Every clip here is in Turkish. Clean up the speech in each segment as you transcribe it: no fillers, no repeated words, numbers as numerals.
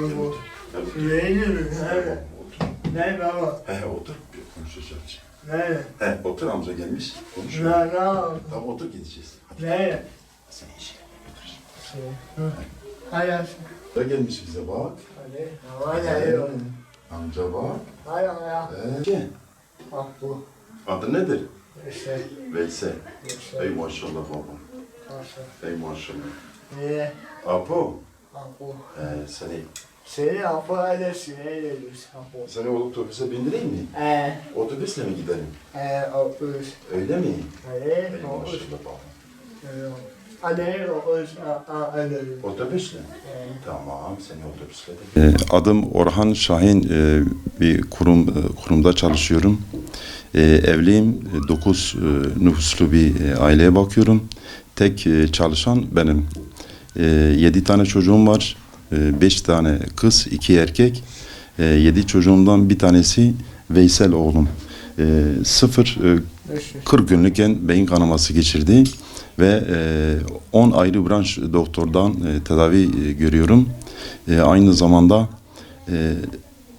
bu. Otur. Nerede? Ne baba? Otur. Konuşacağız. Nerede? Otur, amca gelmiş. Konuş. Ne? Tamam, otur, gideceğiz. Hadi. Nerede? Sen işe götür. Hayır. Da gelmiş bize bak. Hadi. Hayır. Amca bak. Hayır. Hayır. Gel. Bak bu. Adı nedir? İşte. Veysel. İşte. Ey maşallah baba. Nasıl? Ey maşallah. Niye? Apo. Bak bu. Seni Seni apoyla sinirle bu. seni otobüse bindireyim mi? Otobüsle mi gidelim? Otobüs. Öyle mi? Hayır. Ey Otobüs. maşallah baba. Hadi otobüs. Hadi. Otobüsle? Tamam, seni otobüsle de. Adım Orhan Şahin, bir kurumda çalışıyorum. Evliyim, 9 nüfuslu bir aileye bakıyorum. Tek çalışan benim. 7 tane çocuğum var, 5 tane kız, 2 erkek. 7 çocuğumdan bir tanesi Veysel oğlum. 40 günlükken beyin kanaması geçirdi ve 10 ayrı branş doktordan tedavi görüyorum. Aynı zamanda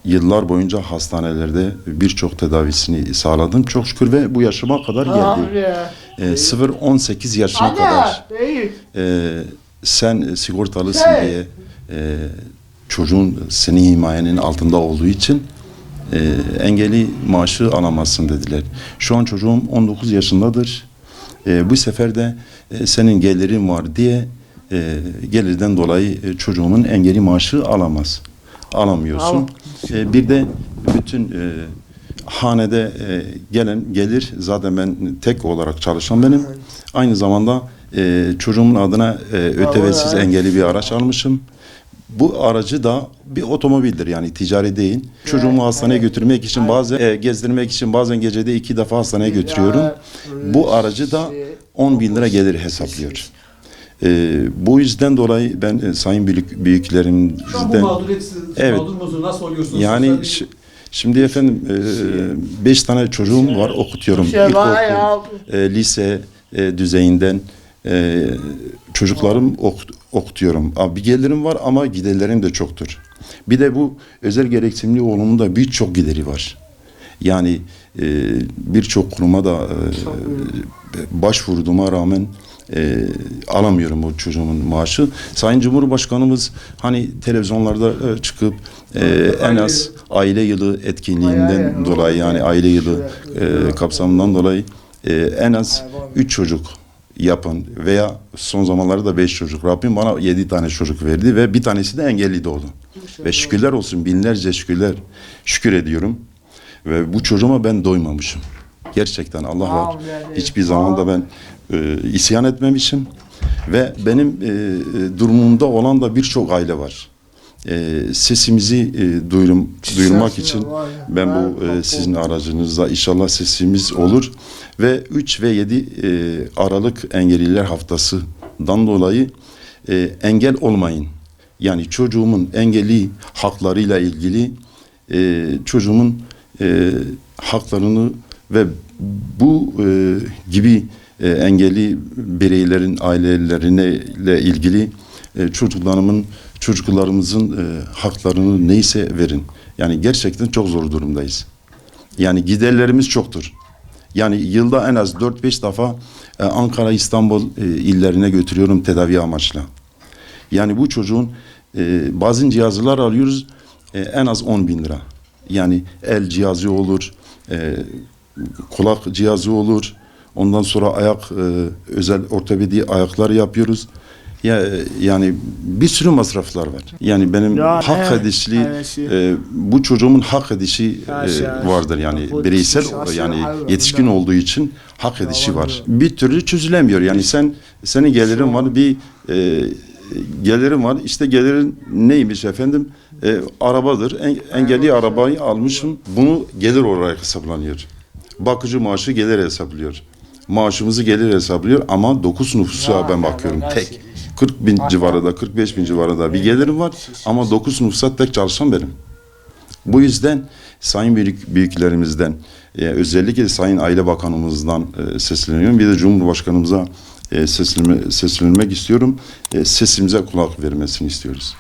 yıllar boyunca hastanelerde birçok tedavisini sağladım. Çok şükür ve bu yaşıma kadar geldi. 0-18 yaşına kadar sen sigortalısın diye çocuğun senin himayenin altında olduğu için engelli maaşı alamazsın dediler. Şu an çocuğum 19 yaşındadır. Bu sefer de senin gelirin var diye gelirden dolayı çocuğumun engelli maaşı alamıyorsun. Bir de bütün hanede gelir, zaten ben tek olarak çalışan benim. Aynı zamanda çocuğumun adına ÖTV'siz engelli bir araç almışım. Bu aracı da bir otomobildir, yani ticari değil. Çocuğumu hastaneye götürmek için, bazen gezdirmek için, bazen gecede 2 defa hastaneye götürüyorum. Bu aracı da 10.000 lira gelir hesaplıyor. Bu yüzden dolayı ben sayın büyüklerimizden... Şu an bu mağduriyetsiz, mağdur musunuz? Nasıl oluyorsunuz? Yani şimdi efendim 5 tane çocuğum var, okutuyorum. İlkokul, lise düzeyinden çocuklarım okutuyorum. Bir gelirim var ama giderlerim de çoktur. Bir de bu özel gereksinimli oğlumun da birçok gideri var. Yani birçok kuruma da başvurduğuma rağmen alamıyorum o çocuğumun maaşı. Sayın Cumhurbaşkanımız hani televizyonlarda çıkıp en az aile yılı etkinliğinden dolayı, yani aile yılı kapsamından dolayı en az 3 çocuk yapın veya son zamanlarda 5 çocuk. Rabbim bana 7 tane çocuk verdi ve bir tanesi de engelli doğdu. Ve şükürler olsun, binlerce şükür ediyorum. Ve bu çocuğuma ben doymamışım. Gerçekten Allah var. Hiçbir zaman da ben isyan etmemişim. Ve benim durumumda olan da birçok aile var. Sesimizi duyurmak için ben bu sizin aracınızda inşallah sesimiz olur. Ve 3 ve 7 Aralık Engelliler Haftası'dan dolayı engel olmayın. Yani çocuğumun engelli haklarıyla ilgili çocuğumun haklarını ve bu gibi engelli bireylerin ailelerine ilgili çocuklarımızın haklarını neyse verin. Yani gerçekten çok zor durumdayız. Yani giderlerimiz çoktur. Yani yılda en az 4-5 defa Ankara, İstanbul illerine götürüyorum tedavi amaçlı. Yani bu çocuğun bazı cihazlar alıyoruz en az 10.000 lira. Yani el cihazı olur, kulak cihazı olur. Ondan sonra özel ortopedi ayaklar yapıyoruz. Yani bir sürü masraflar var. Yani benim hak edişli, bu çocuğumun hak edişi vardır. Yani bireysel, yani yetişkin olduğu için hak edişi var. Bir türlü çözülemiyor. Yani senin gelirin var, bir gelirim var. İşte gelirin neymiş efendim? Arabadır. Engelli arabayı almışım. Bunu gelir olarak hesaplanıyor. Bakıcı maaşı gelir hesaplıyor. Maaşımızı gelir hesaplıyor ama 9 nüfusa ben bakıyorum tek. 40 bin civarında, 45 bin civarında bir gelirim var ama 9 nüfusa tek çalışan benim. Bu yüzden sayın büyüklerimizden, özellikle sayın Aile Bakanımızdan sesleniyorum. Bir de Cumhurbaşkanımıza seslenmek istiyorum. Sesimize kulak vermesini istiyoruz.